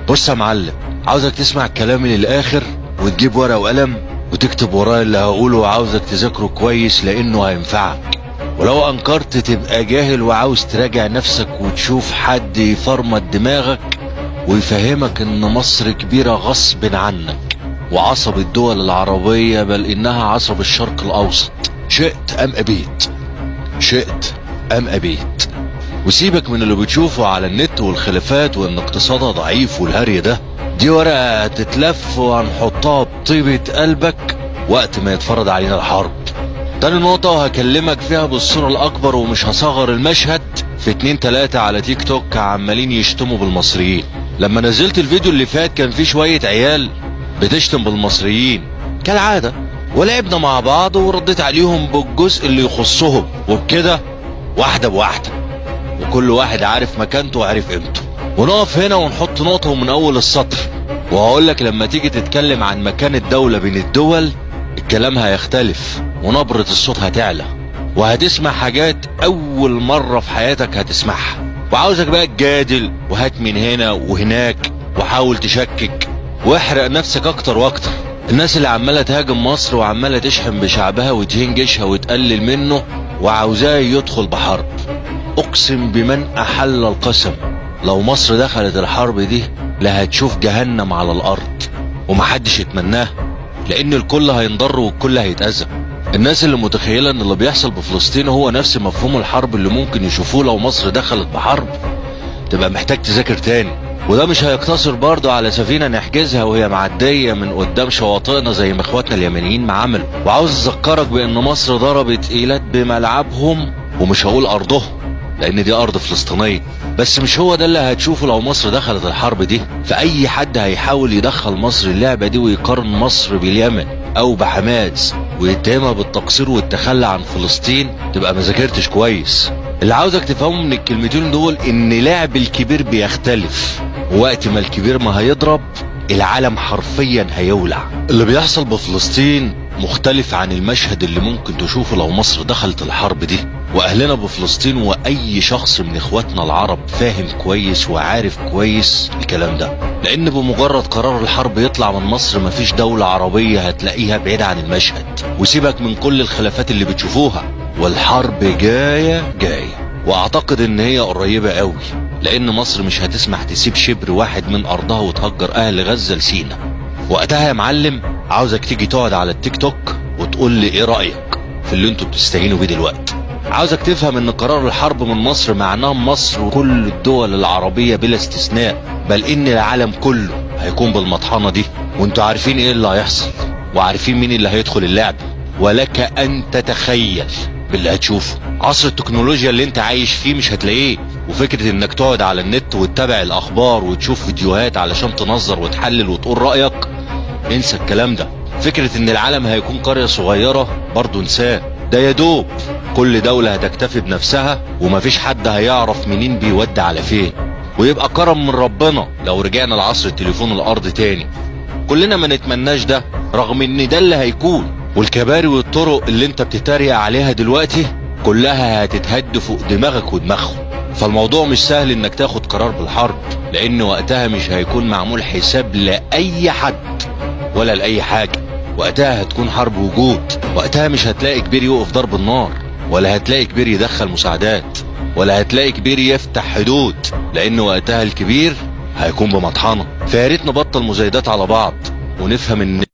بص يا معلم، عاوزك تسمع كلامي للاخر وتجيب ورقة وقلم وتكتب ورايا اللي هقوله، وعاوزك تذاكره كويس لانه هينفعك. ولو انكرت تبقى جاهل وعاوز تراجع نفسك وتشوف حد يفرمط دماغك ويفهمك ان مصر كبيرة غصب عنك وعصب الدول العربية، بل انها عصب الشرق الاوسط. شئت ام ابيت، شئت ام ابيت. وسيبك من اللي بتشوفه على النت والخلافات وان اقتصادها ضعيف والهري ده. دي ورقة هتتلف وهنحطها بطيبة قلبك وقت ما يتفرض علينا الحرب. تاني نقطة وهكلمك فيها بالصورة الأكبر ومش هصغر المشهد، في 2-3 على تيك توك عمالين يشتموا بالمصريين. لما نزلت الفيديو اللي فات كان في شوية عيال بتشتم بالمصريين كالعادة، ولعبنا مع بعض ورديت عليهم بالجزء اللي يخصهم، وبكده واحدة بواحدة وكل واحد عارف مكانته وعارف قيمته. ونقف هنا ونحط نقطة من أول السطر، وهقولك لما تيجي تتكلم عن مكان الدولة بين الدول الكلام هيختلف ونبرة الصوت هتعلى وهتسمع حاجات أول مرة في حياتك هتسمعها. وعاوزك بقى تجادل وهات من هنا وهناك وحاول تشكك واحرق نفسك أكتر وأكتر. الناس اللي عمالة تهاجم مصر وعمالة تشحن بشعبها وتهين جيشها وتقلل منه وعاوزاه يدخل بحرب، أقسم بمن أحل القسم لو مصر دخلت الحرب دي لا هتشوف جهنم على الأرض ومحدش يتمناها، لأن الكل هينضر والكل هيتأذى. الناس اللي متخيلة ان اللي بيحصل بفلسطين هو نفس مفهوم الحرب اللي ممكن يشوفوه لو مصر دخلت بحرب تبقى محتاج تذاكر تاني. وده مش هيقتصر برضه على سفينة نحجزها وهي معدية من قدام شواطئنا زي ما اخواتنا اليمنيين ما عملوا. وعاوز اذكرك بان مصر ضربت ايلات بملعبهم، ومش هقول ارضهم لان دي ارض فلسطينية، بس مش هو ده اللي هتشوفه لو مصر دخلت الحرب دي. فاي حد هيحاول يدخل مصر اللعبة دي ويقارن مصر باليمن او بحماس ويتهمها بالتقصير والتخلي عن فلسطين تبقى ما ذاكرتش كويس. اللي عاوزك تفهمه من الكلمتين دول ان لعب الكبير بيختلف، ووقت ما الكبير ما هيضرب العالم حرفيا هيولع. اللي بيحصل بفلسطين مختلف عن المشهد اللي ممكن تشوفه لو مصر دخلت الحرب دي. واهلنا بفلسطين واي شخص من اخواتنا العرب فاهم كويس وعارف كويس الكلام ده، لان بمجرد قرار الحرب يطلع من مصر مفيش دولة عربية هتلاقيها بعيدة عن المشهد. وسيبك من كل الخلافات اللي بتشوفوها، والحرب جاية واعتقد ان هي قريبة قوي، لان مصر مش هتسمح تسيب شبر واحد من ارضها وتهجر اهل غزة لسينا. وقتها يا معلم عاوزك تيجي تقعد على التيك توك وتقول لي ايه رأيك في اللي انتوا بتستهينوا بيه دلوقتي. عاوزك تفهم ان قرار الحرب من مصر معناه مصر وكل الدول العربية بلا استثناء، بل ان العالم كله هيكون بالمطحنة دي. وانتوا عارفين ايه اللي هيحصل وعارفين مين اللي هيدخل اللعب، ولك ان تتخيل باللي هتشوفه. عصر التكنولوجيا اللي انت عايش فيه مش هتلاقيه، وفكرة انك تقعد على النت وتتابع الاخبار وتشوف فيديوهات علشان تنظر وتحلل وتقول رأيك، انسى الكلام ده. فكرة ان العالم هيكون قرية صغيرة برضو انساه، ده يدوب كل دولة هتكتفي بنفسها ومفيش حد هيعرف منين بيودي على فين. ويبقى كرم من ربنا لو رجعنا لعصر التليفون الارض تاني. كلنا ما نتمناش ده رغم ان ده اللي هيكون. والكباري والطرق اللي انت بتتريق عليها دلوقتي كلها هتتهد فوق دماغك ودماغهم. فالموضوع مش سهل انك تاخد قرار بالحرب، لان وقتها مش هيكون معمول حساب لأي حد ولا لأي حاجة. وقتها هتكون حرب وجود. وقتها مش هتلاقي كبير يوقف ضرب النار، ولا هتلاقي كبير يدخل مساعدات، ولا هتلاقي كبير يفتح حدود، لان وقتها الكبير هيكون بمطحنة. فياريت نبطل مزايدات على بعض ونفهم ان